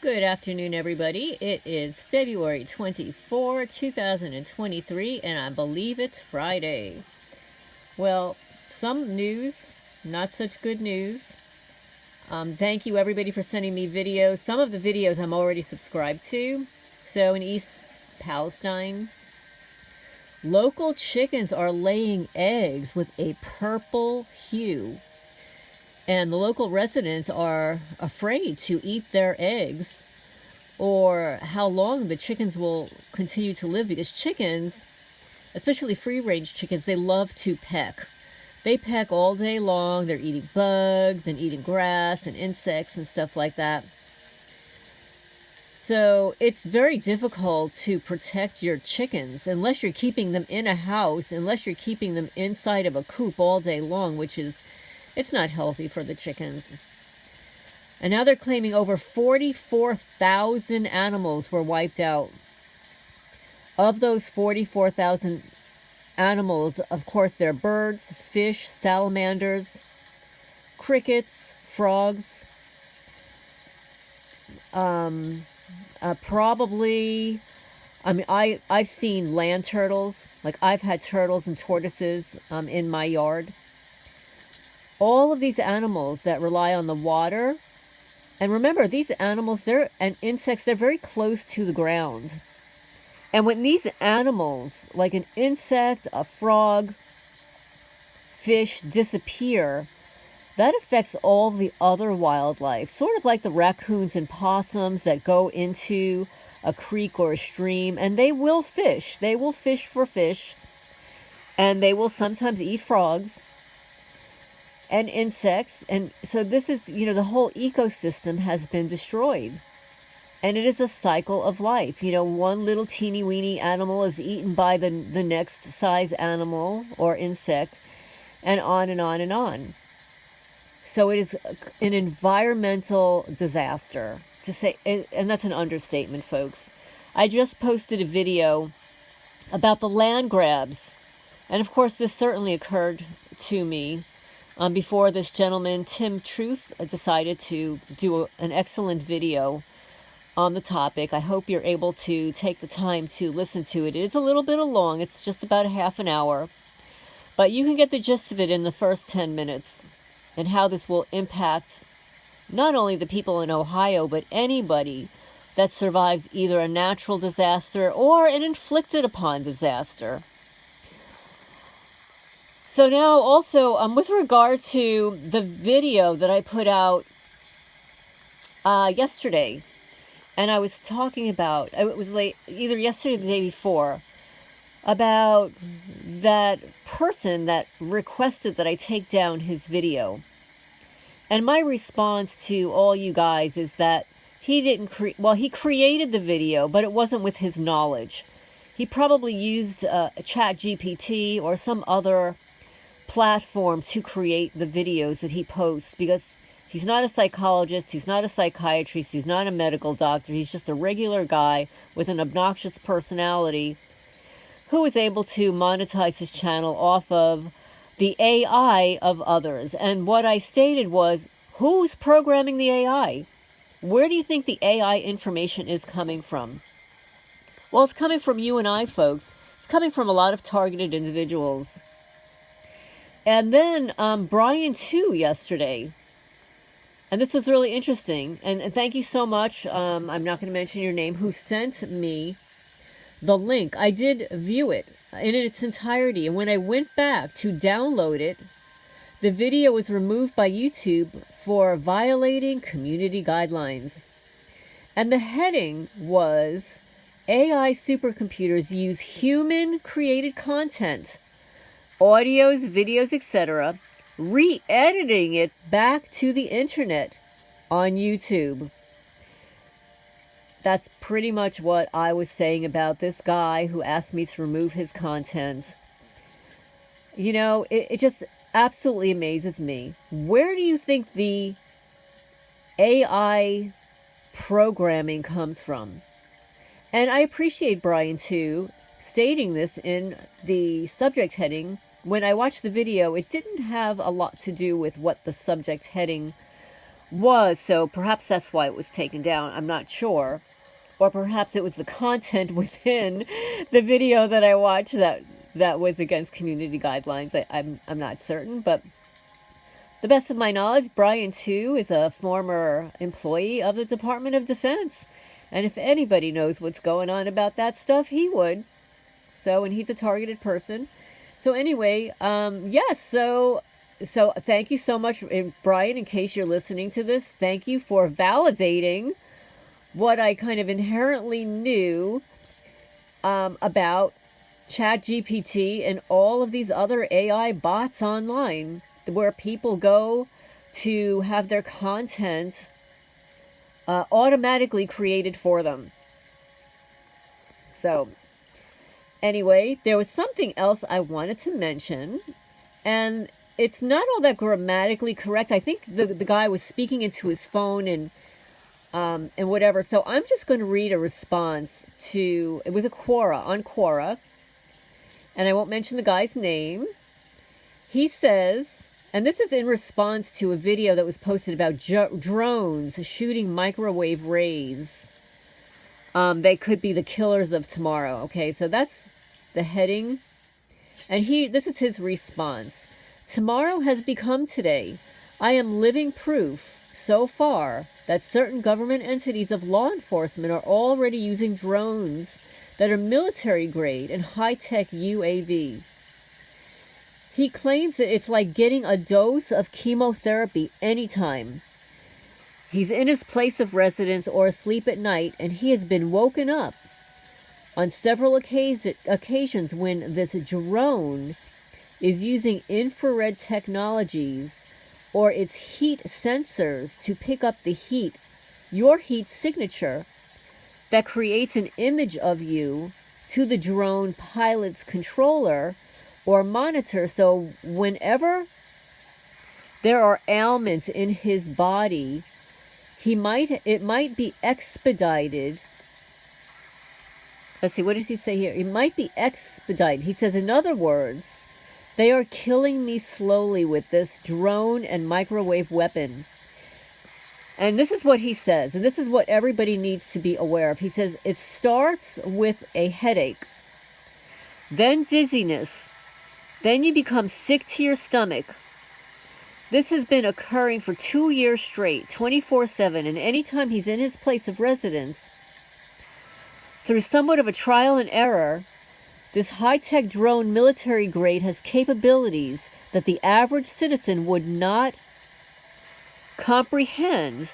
Good afternoon, everybody. It is February 24, 2023, and I believe it's Friday. Well, some news, not such good news. Thank you, everybody, for sending me videos. Some of the videos I'm already subscribed to. So in East Palestine, local chickens are laying eggs with a purple hue. And the local residents are afraid to eat their eggs or how long the chickens will continue to live, because chickens, especially free-range chickens, they love to peck. They peck all day long. They're eating bugs and eating grass and insects and stuff like that. So it's very difficult to protect your chickens unless you're keeping them in a house, unless you're keeping them inside of a coop all day long, which is, it's not healthy for the chickens. And now they're claiming over 44,000 animals were wiped out. Of those 44,000 animals, of course, they're birds, fish, salamanders, crickets, frogs, probably, I've seen land turtles. Like, I've had turtles and tortoises in my yard. All of these animals that rely on the water, and remember, these animals, and insects, they're very close to the ground. And when these animals, like an insect, a frog, fish, disappear, that affects all the other wildlife. Sort of like the raccoons and possums that go into a creek or a stream, and they will fish. They will fish for fish, and they will sometimes eat frogs and insects. And so this is, the whole ecosystem has been destroyed. And it is a cycle of life. One little teeny weeny animal is eaten by the next size animal or insect, and on and on and on. So it is an environmental disaster, to say, and that's an understatement, folks. I just posted a video about the land grabs. And of course, this certainly occurred to me before this gentleman, Tim Truth, decided to do an excellent video on the topic. I hope you're able to take the time to listen to it. It is a little bit long. It's just about a half an hour. But you can get the gist of it in the first 10 minutes and how this will impact not only the people in Ohio, but anybody that survives either a natural disaster or an inflicted upon disaster. So now also, with regard to the video that I put out yesterday, and I was talking about, it was late, either yesterday or the day before, about that person that requested that I take down his video. And my response to all you guys is that he didn't he created the video, but it wasn't with his knowledge. He probably used a ChatGPT or some other platform to create the videos that he posts, because he's not a psychologist, he's not a psychiatrist, he's not a medical doctor. He's just a regular guy with an obnoxious personality who is able to monetize his channel off of the AI of others. And what I stated was, who's programming the AI? Where do you think the AI information is coming from? Well, it's coming from you and I, folks. It's coming from a lot of targeted individuals. And then Brian, too, yesterday. And this was really interesting. And thank you so much. I'm not going to mention your name, who sent me the link. I did view it in its entirety. And when I went back to download it, the video was removed by YouTube for violating community guidelines. And the heading was, AI supercomputers use human-created content, audios, videos, etc., re-editing it back to the internet on YouTube. That's pretty much what I was saying about this guy who asked me to remove his content. It just absolutely amazes me. Where do you think the AI programming comes from? And I appreciate Brian, too, stating this in the subject heading. When I watched the video, it didn't have a lot to do with what the subject heading was, so perhaps that's why it was taken down. I'm not sure. Or perhaps it was the content within the video that I watched that was against community guidelines. I'm not certain, but the best of my knowledge, Brian, too, is a former employee of the Department of Defense. And if anybody knows what's going on about that stuff, he would. So, and he's a targeted person. So anyway, yes, so thank you so much, Brian, in case you're listening to this. Thank you for validating what I kind of inherently knew about ChatGPT and all of these other AI bots online, where people go to have their content automatically created for them. So anyway, there was something else I wanted to mention, and it's not all that grammatically correct. I think the guy was speaking into his phone and whatever. So I'm just going to read a response to, it was a Quora, on Quora, and I won't mention the guy's name. He says, and this is in response to a video that was posted about drones shooting microwave rays. They could be the killers of tomorrow. Okay, so that's the heading. And this is his response. Tomorrow has become today. I am living proof so far that certain government entities of law enforcement are already using drones that are military grade and high-tech UAV. He claims that it's like getting a dose of chemotherapy anytime. He's in his place of residence or asleep at night, and he has been woken up on several occasions when this drone is using infrared technologies or its heat sensors to pick up the heat, your heat signature, that creates an image of you to the drone pilot's controller or monitor. So whenever there are ailments in his body, it might be expedited. Let's see, what does he say here? It might be expedited. He says, in other words, they are killing me slowly with this drone and microwave weapon. And this is what he says, and this is what everybody needs to be aware of. He says, it starts with a headache, then dizziness, then you become sick to your stomach. This has been occurring for 2 years straight, 24/7, and anytime he's in his place of residence, through somewhat of a trial and error, this high-tech drone military grade has capabilities that the average citizen would not comprehend,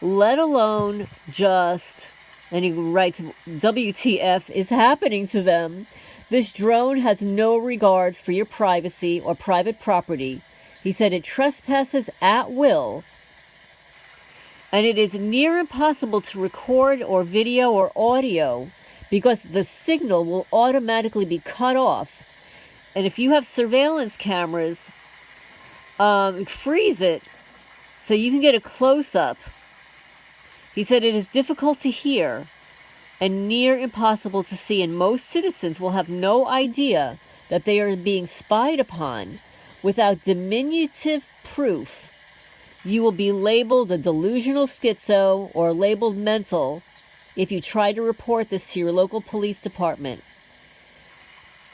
let alone just, and he writes, WTF is happening to them. This drone has no regards for your privacy or private property. He said it trespasses at will, and it is near impossible to record or video or audio because the signal will automatically be cut off. And if you have surveillance cameras, freeze it so you can get a close-up. He said it is difficult to hear and near impossible to see, and most citizens will have no idea that they are being spied upon without diminutive proof. You will be labeled a delusional schizo or labeled mental if you try to report this to your local police department.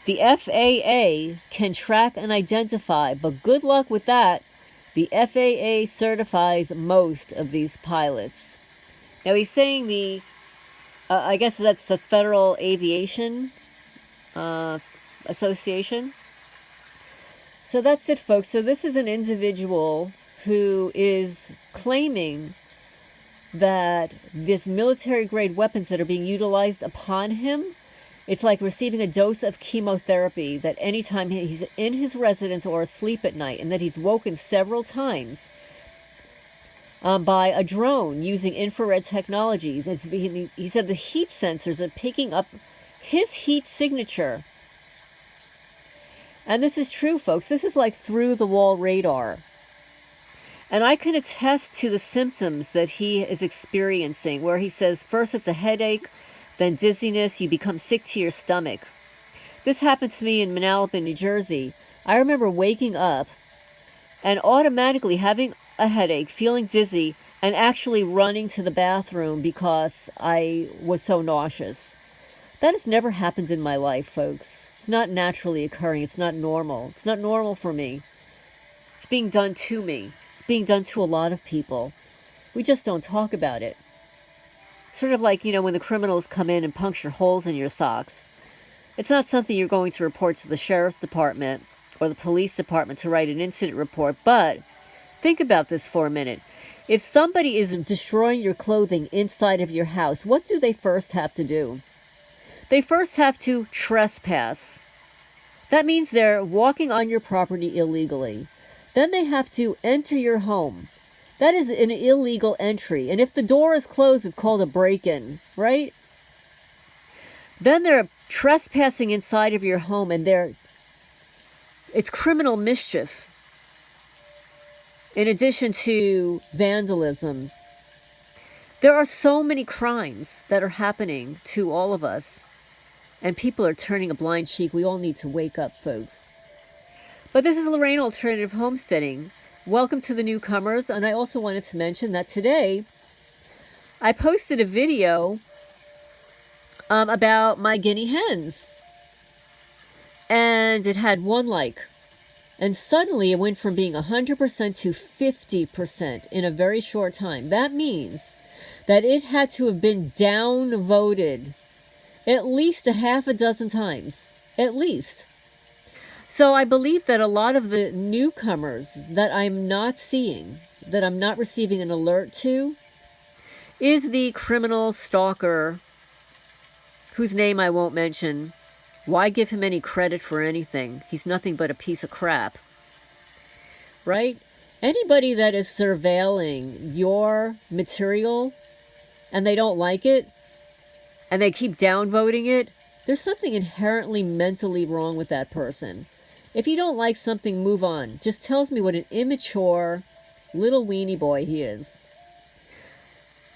The FAA can track and identify, but good luck with that. The FAA certifies most of these pilots. Now he's saying I guess that's the Federal Aviation Association. So that's it, folks. So this is an individual who is claiming that this military-grade weapons that are being utilized upon him, it's like receiving a dose of chemotherapy, that anytime he's in his residence or asleep at night, and that he's woken several times by a drone using infrared technologies. He said the heat sensors are picking up his heat signature. And this is true, folks. This is like through-the-wall radar. And I can attest to the symptoms that he is experiencing, where he says first it's a headache, then dizziness, you become sick to your stomach. This happened to me in Manalapan, New Jersey. I remember waking up and automatically having a headache, feeling dizzy, and actually running to the bathroom because I was so nauseous. That has never happened in my life, folks. It's not naturally occurring. It's not normal. It's not normal for me. It's being done to me. It's being done to a lot of people. We just don't talk about it. Sort of like, when the criminals come in and puncture holes in your socks. It's not something you're going to report to the sheriff's department or the police department to write an incident report, but think about this for a minute. If somebody is destroying your clothing inside of your house, what do they first have to do? They first have to trespass. That means they're walking on your property illegally. Then they have to enter your home. That is an illegal entry. And if the door is closed, it's called a break-in, right? Then they're trespassing inside of your home, and it's criminal mischief. In addition to vandalism, there are so many crimes that are happening to all of us, and people are turning a blind cheek. We all need to wake up, folks. But this is Lorraine Alternative Homesteading. Welcome to the newcomers, and I also wanted to mention that today I posted a video about my guinea hens, and it had 1 like. And suddenly it went from being 100% to 50% in a very short time. That means that it had to have been downvoted at least a half a dozen times. At least. So I believe that a lot of the newcomers that I'm not seeing, that I'm not receiving an alert to, is the criminal stalker whose name I won't mention. Why give him any credit for anything? He's nothing but a piece of crap. Right? Anybody that is surveilling your material and they don't like it and they keep downvoting it, there's something inherently mentally wrong with that person. If you don't like something, move on. Just tells me what an immature little weenie boy he is.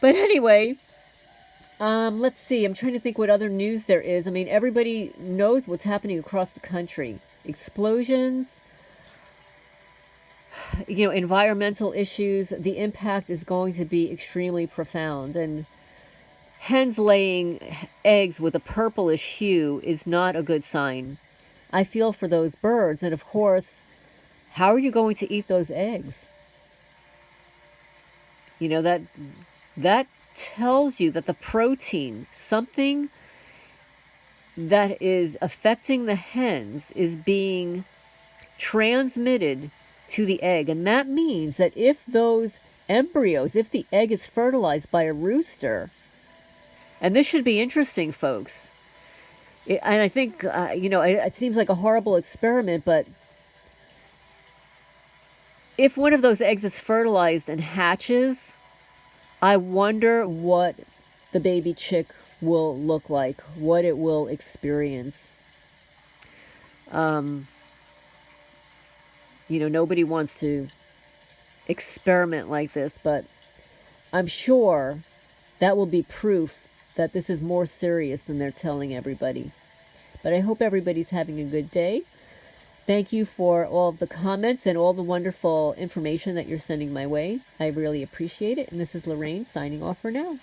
But anyway, let's see. I'm trying to think what other news there is. I mean, everybody knows what's happening across the country. Explosions, environmental issues. The impact is going to be extremely profound. And hens laying eggs with a purplish hue is not a good sign. I feel for those birds. And of course, how are you going to eat those eggs? That tells you that the protein, something that is affecting the hens, is being transmitted to the egg. And that means that if those embryos, if the egg is fertilized by a rooster, and this should be interesting, folks, and I think, it seems like a horrible experiment, but if one of those eggs is fertilized and hatches, I wonder what the baby chick will look like, what it will experience. Nobody wants to experiment like this, but I'm sure that will be proof that this is more serious than they're telling everybody. But I hope everybody's having a good day. Thank you for all of the comments and all the wonderful information that you're sending my way. I really appreciate it. And this is Lorraine signing off for now.